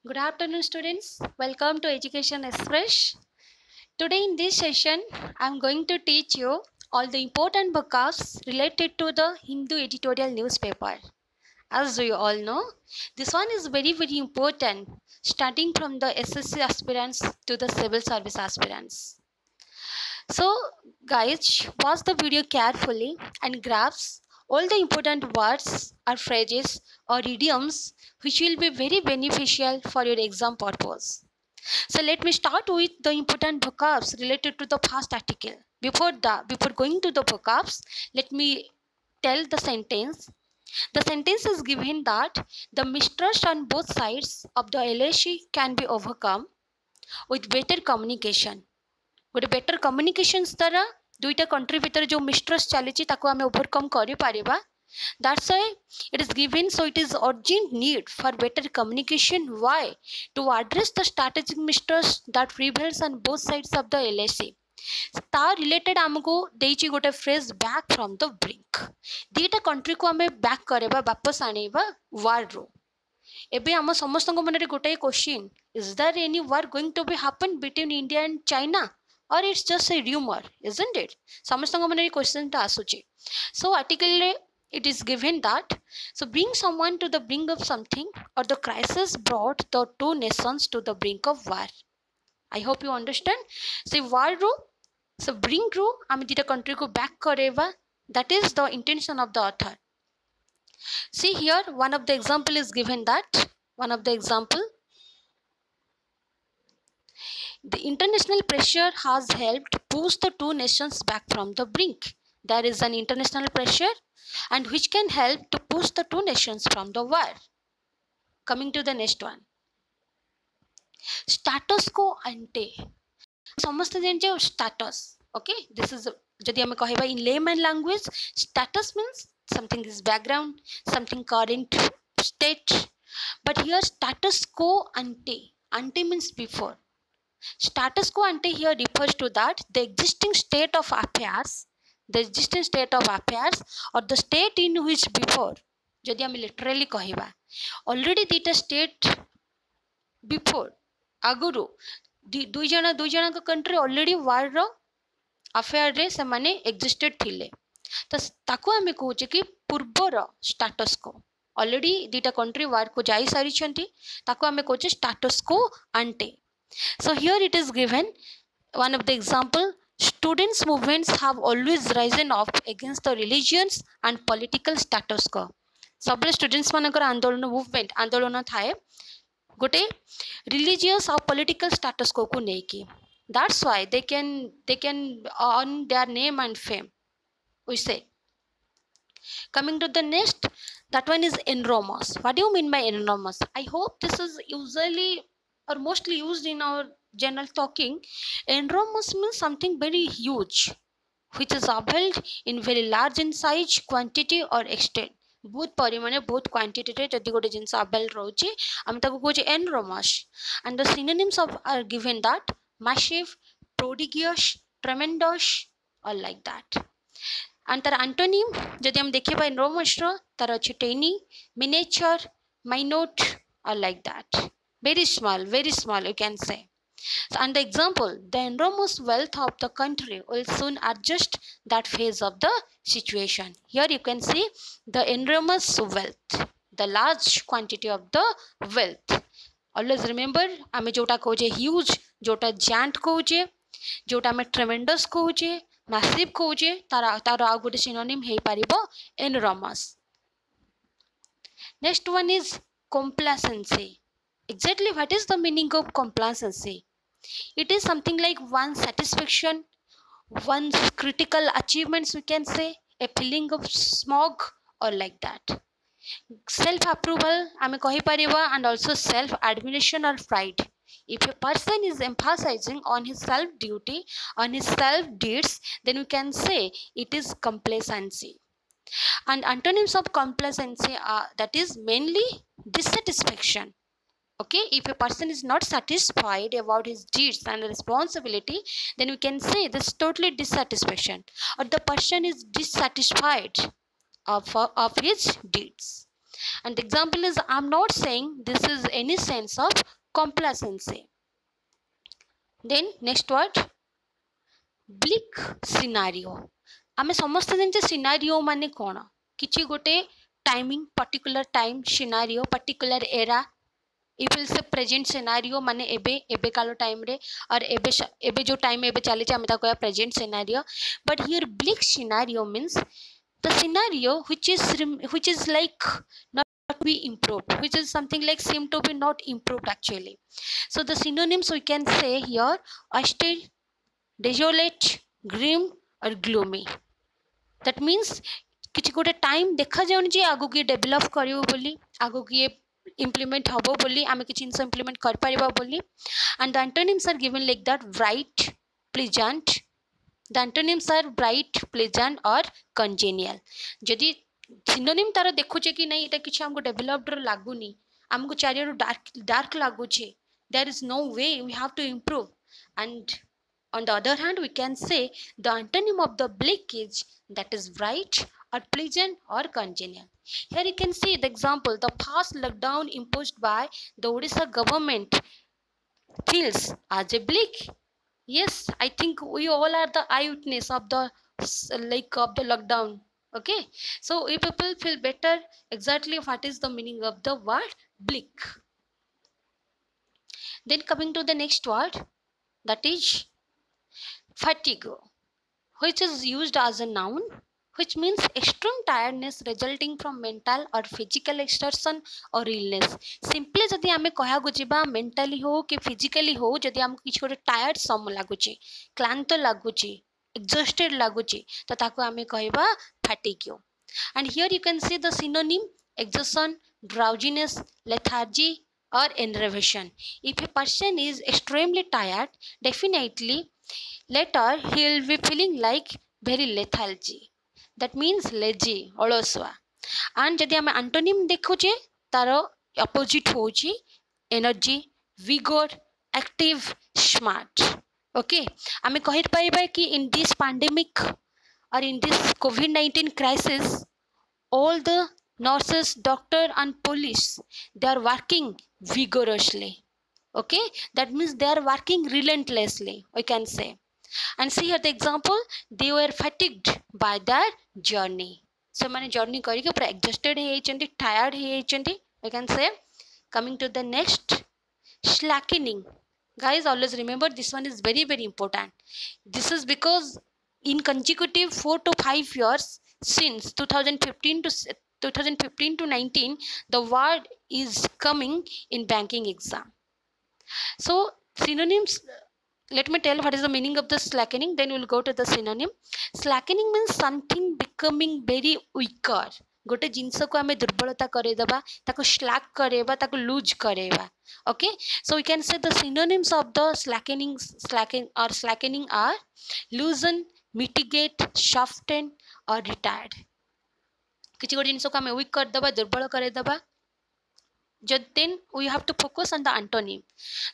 Good afternoon, students. Welcome to Education Express. Today in this session, I am going to teach you all the important vocabs related to the Hindu editorial newspaper. As you all know, this one is very important, starting from the SSC aspirants to the civil service aspirants. So, guys, watch the video carefully and grasp all the important words or phrases or idioms which will be very beneficial for your exam purpose. So let me start with the important vocabs related to the first article. Before going to the vocabs, let me tell the sentence. The sentence is given that the mistrust on both sides of the LAC can be overcome with better communication. गोटे better communications द्वारा दुईटा country भितर जो mistrust चली आम overcome कर that's why it is given, so it is urgent need for better communication. Why? To address the strategic mistrust that prevails on both sides of the LAC. ता related आमको देइछि गोटे phrase back from the brink. दीटा country को आमे back करबा वापस आनेबा वार रो. एबे आम समस्त मन गोटे question, is there any war going to be happen between India and China or it's just a rumor, isn't it? समस्तଙ୍କ मन क्वेश्चन ता आसुची. So article it is given that so bring someone to the brink of something or the crisis brought the two nations to the brink of war. I hope you understand. So war ro, so brink ro आम दीटा country को back करेवा, that is the intention of the author. See here, one of the example is given that one of the example, the international pressure has helped push the two nations back from the brink. There is an international pressure and which can help to push the two nations from the war. Coming to the next one. Status quo ante. समस्त जान status. Okay, this is जदि हमें कहबा in layman language, status means something is background, something current state. But here status quo ante. Ante means before. Status quo ante here refers to that the existing state of affairs, or the state in which before, जदि हम literally कहबा already दीटा state before आगुरु दुई जन का country already war रो affair रे से माने existed थिले, तो ताको हमें कहूचे कि पूर्वर status quo, already दीटा country war को जाई सारी छंती, ताको हमें कहूचे status quo ante. So here it is given one of the example, students movements have always risen up against the religions and political status quo. सब students मानकर आंदोलन थाए गोटे religious और political status quo को नेकी. That's why they can earn their name and fame. We say. Coming to the next, that one is enormous. What do you mean by enormous? I hope this is usually or mostly used in our general talking. Enormous means something very huge, which is upheld in very large in size, quantity or extent. बहुत परिमाण बहुत quantity रे जदि गोटे जिंस avail रोचे हम ताको कहूचे enormous, and the synonyms of are given that massive, prodigious, tremendous or like that. And तार antonym जदि हम देखिबा enormous रो तार अछि tiny, miniature, minute or like that. Very small you can say. So, and the example, the enormous wealth of the country will soon adjust that phase of the situation. Here you can see the enormous wealth, the large quantity of the wealth. Always remember, आमे जोटा कहूचे huge, जोटा giant कहूचे, जोटा आमे tremendous कहूचे, massive कहूचे, तार आउ गोटे synonym hay पारिबो enormous. Next one is complacency. Exactly what is the meaning of complacency? It is something like one's satisfaction, one's critical achievements, we can say, a feeling of smog or like that. Self-approval, ame kahi pariba, and also self-admiration or pride. If a person is emphasizing on his self-duty, on his self-deeds, then we can say it is complacency. And antonyms of complacency are, that is mainly dissatisfaction. Okay, if a person is not satisfied about his deeds and responsibility, then we can say this is totally dissatisfaction, or the person is dissatisfied of his deeds. And the example is, I'm not saying this is any sense of complacency. Then next word, bleak scenario. आमे समस्त जानते scenario माने कौन, किछि गोटे timing, particular time, scenario, particular era. If will say present scenario माने एबे एबे कालो टाइम रे, और एबे जो टाइम एबे चले आमे ता कहया present scenario. But here bleak scenario means the scenario which is like not be improved, which is something like seem to be not improved actually. So the synonyms we can say here, austere, desolate, grim or gloomy. That means किछि गोटे time देखा जाउन जे आगु की develop करियो बोली, आगु की implement हबो बोली, आमे किछि जिंस implement कर परिबा बोली. And the antonyms are given like that: bright, pleasant. The antonyms are bright, pleasant or congenial. जदि synonym तार देखुचे कि नहीं, एटा किछि हमको डेवलप्ड लागुनी, हमको चारियारु dark लागुचे, there is no way, we have to improve. And on the other hand, we can say the antonym of the bleak is that is bright or pleasant or congenial. Here you can see the example, the past lockdown imposed by the Odisha government feels as a bleak. Yes, I think we all are the eyewitness of the of the lockdown. Okay, so if people feel better, exactly what is the meaning of the word bleak. Then coming to the next word, that is fatigue, which is used as a noun, which means extreme tiredness resulting from mental or physical exertion or illness. Simply जदि आमे कहया गुजिबा mentally हो कि physically हो, जदि हमको किछ गोटे टायर्ड सम लागुची, क्लांत लागुची, exhausted लागुची, तो ताको आमे कहबा fatigue. And here you can see the synonym: exhaustion, drowsiness, lethargy or enervation. If a person is extremely tired, definitely later he will be feeling like very lethargy. That means lazy, oloswa. And जदि आमे antonym देखुचे, तारो opposite होची energy, vigor, active, smart. Okay, आमे कहि पाइबा कि in this pandemic or in this COVID-19 crisis, all the nurses, doctor and police, they are working vigorously. Okay, that means they are working relentlessly, we can say. And see here the example, they were fatigued by their journey. So many journey kari ke pura exhausted hai chanti, tired hai chanti, we can say. Coming to the next, slackening. Guys, always remember this one is very very important. This is because in consecutive 4 to 5 years since 2015 to 19, the word is coming in banking exam. So synonyms, let me tell what is the meaning of the slackening, then we'll go to the synonym. Slackening means something becoming very weaker. गोटे जिनस को आमे दुर्बलता करेदबा, ताको slack करेबा, ताको lose करेबा. Okay, so we can say the synonyms of the slackening are loosen, mitigate, soften or retired. किछि गोटे जिनस को आमे weak करदबा, दुर्बल करेदबा, then we have to focus on the antonym.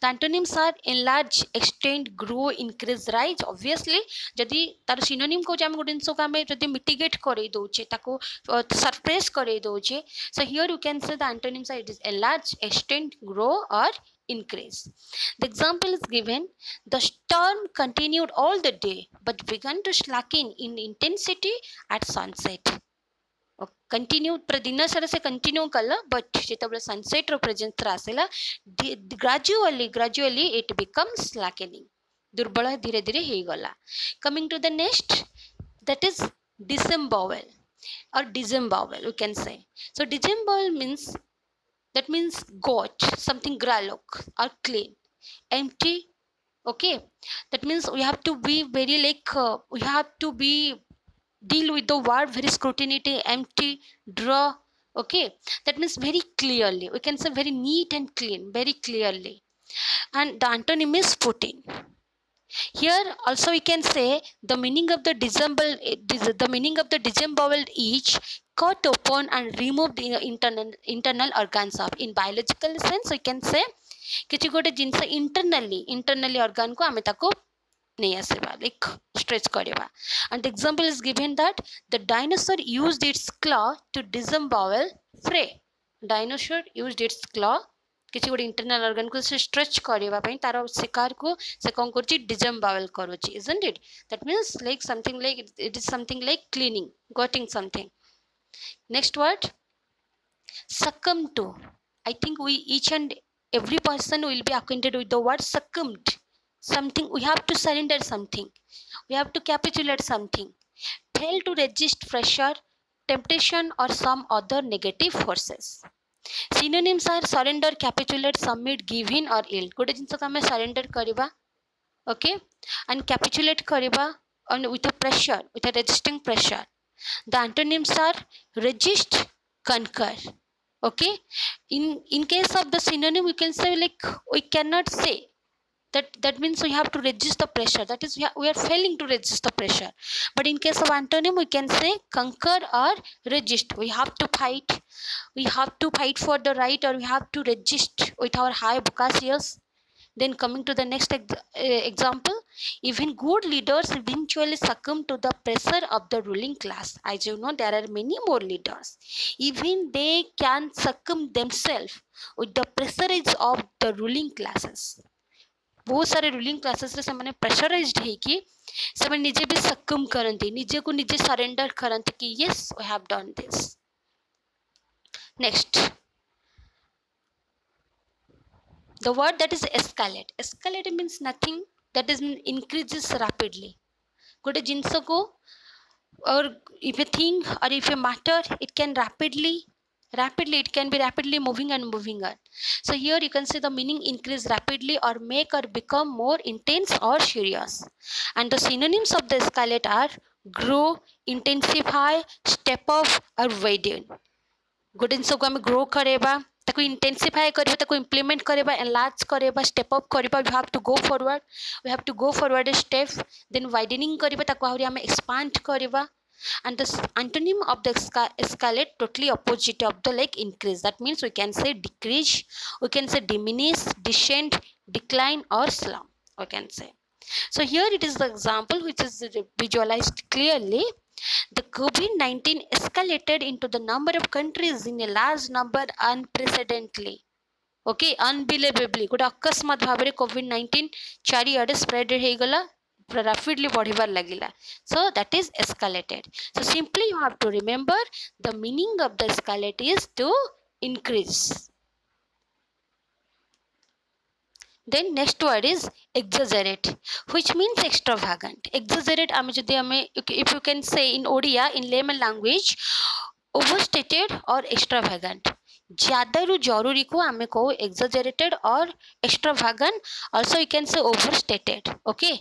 The antonyms are enlarge, extend, grow, increase, rise. Obviously जदि तार synonym को जाम गोटे जिनस को आमे जदि mitigate करे दोचे, ताको suppress करे दोचे, so here you can say the antonyms are, it is enlarge, extend, grow or increase. The example is given: the storm continued all the day but began to slacken in intensity at sunset. Continue पूरा दिन सारा से continue कला, but जेतबले sunset रो presence आसेला, gradually it becomes slackening, दुर्बल धीरे धीरे हे गला. Coming to the next, that is disembowel or disembowel, we can say. So disembowel means, that means got something gralok or clean, empty. Okay, that means we have to be very we have to be deal with the word very scrutiny, empty, draw. Okay, that means very clearly, we can say very neat and clean, very clearly. And the antonym is put in. Here also we can say the meaning of the disemboweled is cut open and remove the internal organs of. In biological sense we can say किछि गोटे जिंस internally organ को आमे ताको नहीं आसेबा, like stretch करेबा. And the example is given that the dinosaur used its claw to disembowel prey. Dinosaur used its claw किसी गोटे internal organ को से स्ट्रेच करबा पई तार शिकार को से कोन करची डिसम्बोवेल करूची isn't it that means like something like it is something like cleaning getting something next word succumb to I think we each and every person will be acquainted with the word succumbed something we have to surrender something we have to capitulate something fail to resist pressure temptation or some other negative forces synonyms are surrender capitulate submit give in or yield गोटे जिनस को आम surrender करवा okay and capitulate करवा with a pressure with a resisting pressure the antonyms are resist conquer okay in case of the synonym we can say like we cannot say that means we have to resist the pressure that is we are failing to resist the pressure but in case of antonym we can say conquer or resist we have to fight for the right or we have to resist with our high vocations then coming to the next example even good leaders eventually succumb to the pressure of the ruling class as you know there are many more leaders even they can succumb themselves with the pressures of the ruling classes बहुत सारे ruling classes रे से pressurised है कि से निजे भी सक्कम करंती निजे को निजे सरेंडर करंती कि yes we have done this next the word that is escalate means nothing that is increases rapidly गोटे जिनस को or if a thing or if a matter it can rapidly it can be rapidly moving and moving on so here you can see the meaning increase rapidly or make or become more intense or serious and the synonyms of the escalate are grow intensify step up or widen गोटे जिनस को आम grow करेबा ताको intensify करबा ताको implement करबा enlarge करबा step up करबा we have to go forward a step then widening करबा ताको आहुरी आम एक्सपांड करबा and the antonym of the escalate totally opposite of the like increase that means we can say decrease we can say diminish descend decline or slump we can say so here it is the example which is visualized clearly the COVID-19 escalated into the number of countries in a large number unprecedentedly okay unbelievably गोटे अकस्मात भाव में COVID-19 चारिआडे spread हो गला rapidly बढ़िबार लगिला so that is escalated so simply you have to remember the meaning of the escalate is to increase then next word is exaggerate which means extravagant exaggerate if you can say in Odia in layman language overstated or extravagant ज्यादा रु जरूरी को आमे को exaggerated or extravagant also you can say overstated okay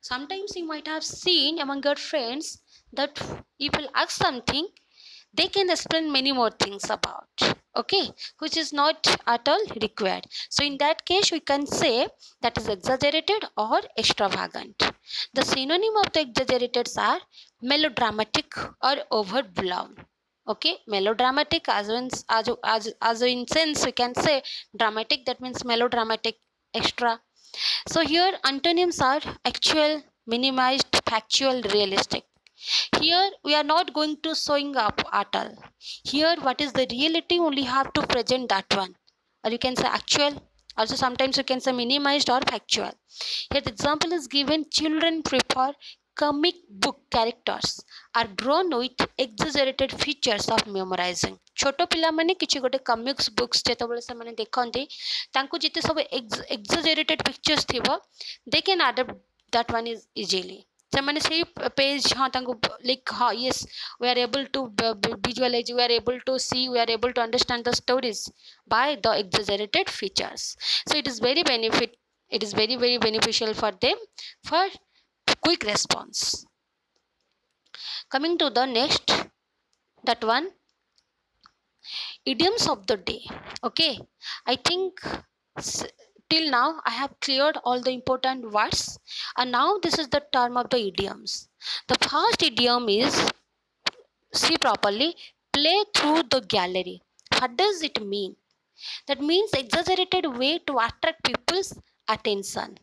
sometimes you might have seen among your friends that if you ask something they can explain many more things about okay which is not at all required so in that case we can say that is exaggerated or extravagant the synonym of the exaggerated are melodramatic or overblown okay melodramatic as in sense we can say dramatic that means melodramatic extra so here antonyms are actual minimized factual realistic here we are not going to showing up at all here what is the reality only have to present that one or you can say actual also sometimes you can say minimized or factual here the example is given children prefer comic book characters are drawn with exaggerated features of memorizing छोटो पिला माने किछि गोटे comics books जेतबले से माने देखंती तांको जिते सब exaggerated pictures थिबो they can adapt that one is easily से माने सेही पेज हां तांको लाइक हां yes we are able to visualize we are able to see we are able to understand the stories by the exaggerated features so it is very beneficial for them for quick response coming to the next that one idioms of the day okay I think till now I have cleared all the important words and now this is the term of the idioms the first idiom is see properly play through the gallery what does it mean that means exaggerated way to attract people's attention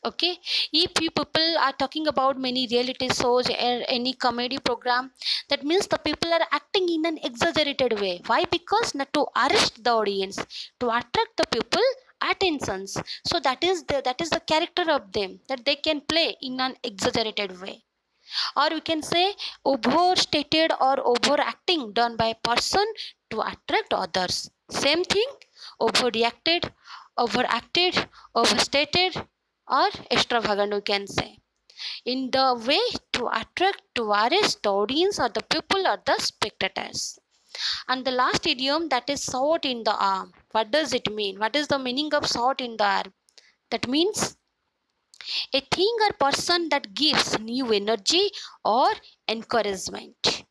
Okay, if you people are talking about many reality shows or any comedy program, that means the people are acting in an exaggerated way. Why? Because not to arrest the audience, to attract the people attentions. So that is the character of them, that they can play in an exaggerated way. Or we can say overstated or overacting done by a person to attract others. Same thing, overreacted, overacted, overstated, or extravagant, we can say, in the way to attract, to arrest the audience or the people or the spectators. And the last idiom, that is shot in the arm. What does it mean? What is the meaning of shot in the arm? That means a thing or person that gives new energy or encouragement.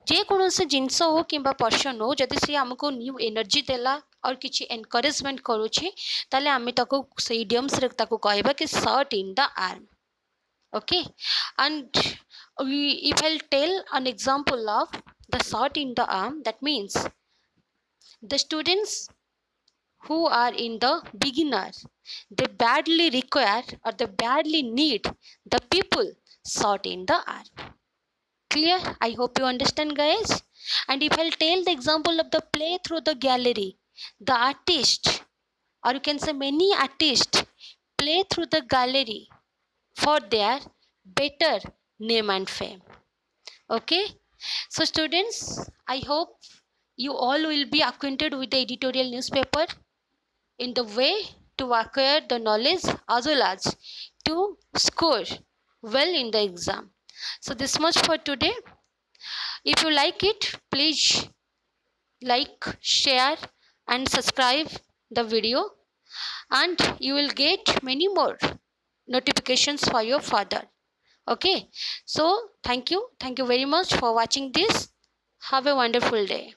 ଯେକୌଣସି ଜିନିଷ ହଉ କିମ୍ବା person ହଉ, ଯଦି ସେ ଆମକୁ new energy ଦେଲା और କିଛି ଏନକରେଜମେଣ୍ଟ କରୁଛି, ତାହେଲେ ଆମେ ତାକୁ ସେଇ ଇଡିୟମ୍ସରେ ତାକୁ କହିବା କି shot in the arm. Okay, and if I'll tell an example of the shot in the arm, that means the students who are in the beginner, they badly require or they badly need the people shot in the arm. Clear? I hope you understand, guys. And if I'll tell the example of the play through the gallery, the artist, or you can say many artists, play through the gallery for their better name and fame. Okay, so students, I hope you all will be acquainted with the editorial newspaper in the way to acquire the knowledge as well as to score well in the exam. So this much for today. If you like it, please like, share and subscribe the video, and you will get many more notifications for your further. Okay, so thank you very much for watching this. Have a wonderful day.